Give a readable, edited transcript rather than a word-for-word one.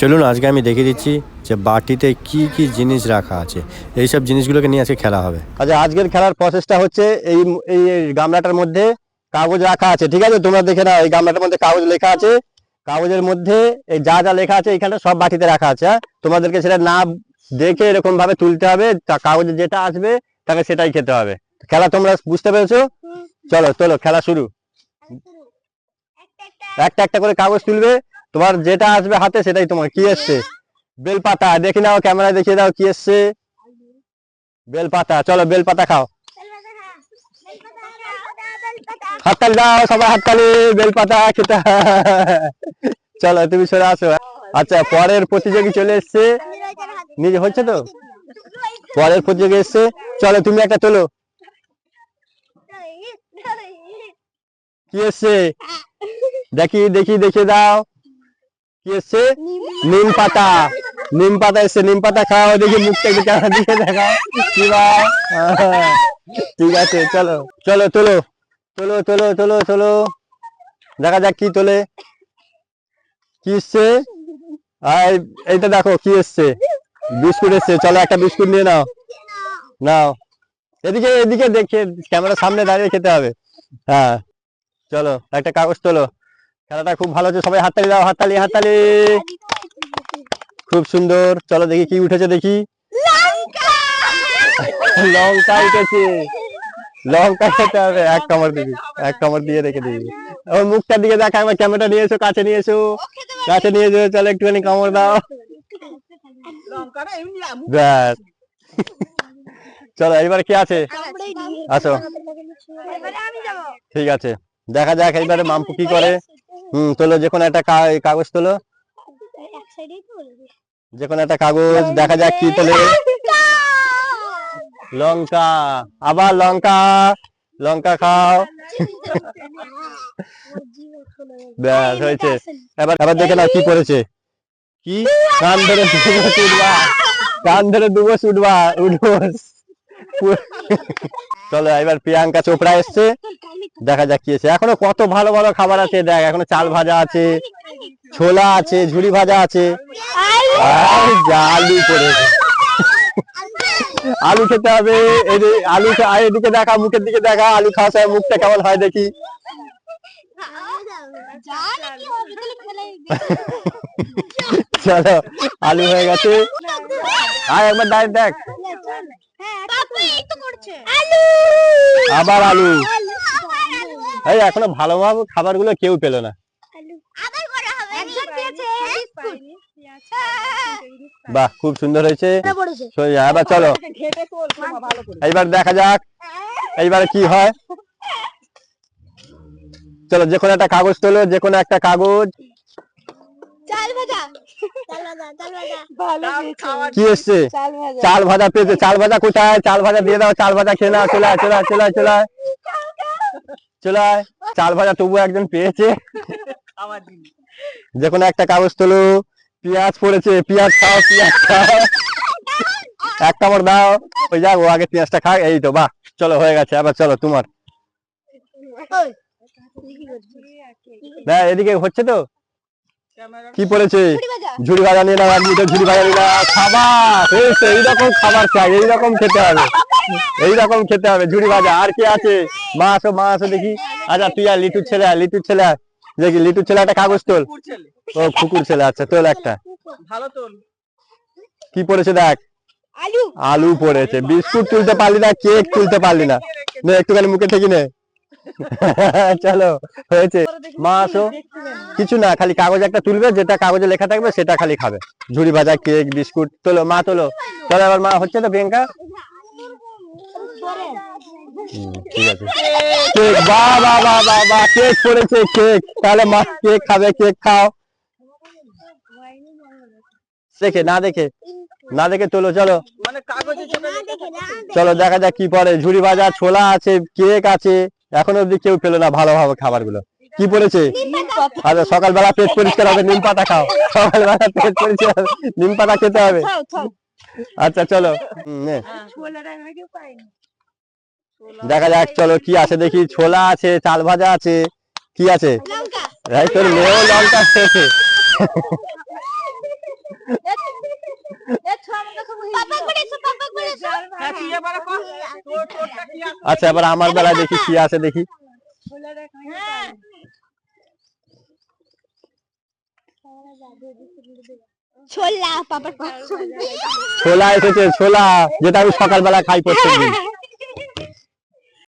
চলুন আজকে আমি দেখিয়ে দিচ্ছি যে বাটিতে কি কি জিনিস রাখা আছে। এই সব জিনিসগুলোকে নিয়ে আজকে খেলা হবে। আচ্ছা, আজকের খেলার প্রসেসটা হচ্ছে এই এই এই গামলাটার মধ্যে কাগজ রাখা আছে, ঠিক আছে? তোমরা দেখে নাও, এই গামলাটার মধ্যে কাগজ লেখা আছে। কাগজের মধ্যে এই যা যা লেখা আছে এখানে সব বাটিতে রাখা আছে। হ্যাঁ, তোমাদেরকে সেটা না দেখে এরকম ভাবে তুলতে হবে, কাগজে যেটা আসবে তাকে সেটাই খেতে হবে। খেলা তোমরা বুঝতে পেরেছো? চলো চলো, খেলা শুরু। একটা একটা করে কাগজ তুলবে, তোমার যেটা আসবে হাতে সেটাই তোমার। কি এসছে? বেলপাতা। দেখে নাও, ক্যামেরায় দেখিয়ে দাও কি এসছে। বেলপাতা। চলো বেলপাতা খাও। হাততালি দাও সবাই, হাততালি। বেলপাতা খেতে। চলো তুমি সরে আসো। আচ্ছা, পরের প্রতিযোগী চলে এসছে। নিজে হচ্ছে তো, পরের প্রতিযোগী এসছে। চলো তুমি একটা তোলো। কি এসছে দেখি দেখি, দেখিয়ে দাও কি এসছে। নিম পাতা। নিম পাতা এসছে। নিম পাতা খাও। দেখি মুখটা একটু ক্যামেরা দিয়ে দেখাও। কি ভাই, ঠিক আছে। চলো চলো তোলো তোলো তোলো তোলো তোলো, দেখা যাক কি তোলে। কি এসছে? এইটা দেখো কি এসছে। বিস্কুট এসছে। চলো একটা বিস্কুট নিয়ে নাও। নাও, এদিকে এদিকে দেখে, ক্যামেরার সামনে দাঁড়িয়ে খেতে হবে। হ্যাঁ, চলো একটা কাগজ তোলো। খেলাটা খুব ভালো হচ্ছে, সবাই হাততালি দাও। হাততালি হাততালি। খুব সুন্দর। চলো দেখি কি উঠেছে, দেখি। লঙ্কা উঠেছে। লঙ্কা খেতে হবে। এক কামড় দিবি, এক কামড় দিয়ে রেখে দিবি। ওর মুখটার দিকে দেখা, একবার ক্যামেরাটা নিয়ে এসো, কাছে নিয়ে এসো, কাছে নিয়ে এসো। চলো একটুখানি কামড় দাও। ব্যাস। চলো এবার কি আছে, আসো। ঠিক আছে, দেখা যাক এইবারে মাম্পু কি করে। তোলো, যে কোনো একটা কাগজ তোলো। যে কোনো একটা কাগজ, দেখা যাক কি তোলে। লঙ্কা। আবার লঙ্কা। লঙ্কা খাও। ব্যাস, হয়েছে। এবার এবার দেখে নাও কি করেছে। কি? কান ধরে উঠবা, কান ধরে দুবো উঠবা, উঠবো। চলো এবার প্রিয়াঙ্কা চোপড়া এসছে, দেখা যাক কি আছে। এখনো কত ভালো ভালো খাবার আছে, দেখ। এখনো চাল ভাজা আছে, ছোলা আছে, ঝুড়ি ভাজা আছে। আলু করেছে। আলু খেতে হবে। আলু এদিকে দেখা, মুখের দিকে দেখা। আলু খাওয়া সময় মুখটা কেমন হয় দেখি। চলো, আলু হয়ে গেছে। আর একবার দাঁড়িয়ে দেখ। আবার আলু। এই এখনো ভালো ভালো খাবার গুলো কেউ পেলো না। বাহ, খুব সুন্দর হয়েছে। এবার চলো, এইবার দেখা যাক এইবার কি হয়। চলো, যে কোনো একটা কাগজ তোলো, যে কোনো একটা কাগজ। কি এসছে? চাল ভাজা পেয়েছে। চাল ভাজা কোথায়? চাল ভাজা দিয়ে দাও। চাল ভাজা খেয়ে নাও। চলে চলে চলে চলে চলে। চাল ভাজা তবু একজন পেয়েছে। যে কোনো একটা কাগজ তোলো। পেঁয়াজ পড়েছে। পেঁয়াজ খাও, পেঁয়াজ খাও। এক কামড় দাও। ওই যাক, ও আগে পেঁয়াজটা খাক। এই তো, বাহ। চলো হয়ে গেছে। আবার চলো তোমার। এদিকে হচ্ছে তো। কি পড়েছে? ঝুড়ি ভাজা নিয়ে নাও। ঝুড়ি ভাজা নিয়ে নাও। খাবার এইরকম খাবার চাই, এইরকম খেতে হবে, এইরকম খেতে হবে। ঝুড়ি ভাজা। আর কি আছে? মা আসো, মা আসো দেখি। আচ্ছা, তুই আর লিটুর ছেলে, লিটুর ছেলে দেখি। লিটুর ছেলে একটা কাগজ তোল। ও কুকুর ছেলে। আচ্ছা, তোল একটা। কি পড়েছে দেখ। আলু পড়েছে। বিস্কুট তুলতে পারলি না, কেক তুলতে পারলি না। একটুখানি মুখে থেকে নে। চলো, হয়েছে। মা আসো। কিছু না, খালি কাগজ একটা তুলবে, যেটা কাগজে লেখা থাকবে সেটা খালি খাবে। ঝুড়ি ভাজা, কেক, বিস্কুট। তোলো মা, তোলো। চলো এবার মা। হচ্ছে তো প্রিয়াঙ্কা? ঠিক আছে। কেক। বাহ বাহ বাহ বাহ বাহ, কেক পড়েছে। কেক। তাহলে মা কেক খাবে। কেক খাও। দেখে না, দেখে না দেখে তোলো। চলো চলো, দেখা যাক কি পড়ে। ঝুড়ি ভাজা, ছোলা আছে, কেক আছে। এখনো অব্দি কেউ পেলো না ভালো ভালো খাবার গুলো। কি পড়েছে? আচ্ছা, সকালবেলা পেট পরিষ্কার হবে, নিম পাতা খাও। সকালবেলা পেট পরিষ্কার, নিম পাতা খেতে হবে। আচ্ছা চলো, দেখা যাক। চলো কি আছে দেখি। ছোলা আছে, চাল ভাজা আছে। কি আছে? তোর মেয়েও লঙ্কা খেয়েছে। আচ্ছা এবার আমার বেলায় দেখি কি আছে দেখি। ছোলা পাপা ছোলা এসেছে, ছোলা যেটা আমি সকালবেলা খাই প্রত্যেকদিন।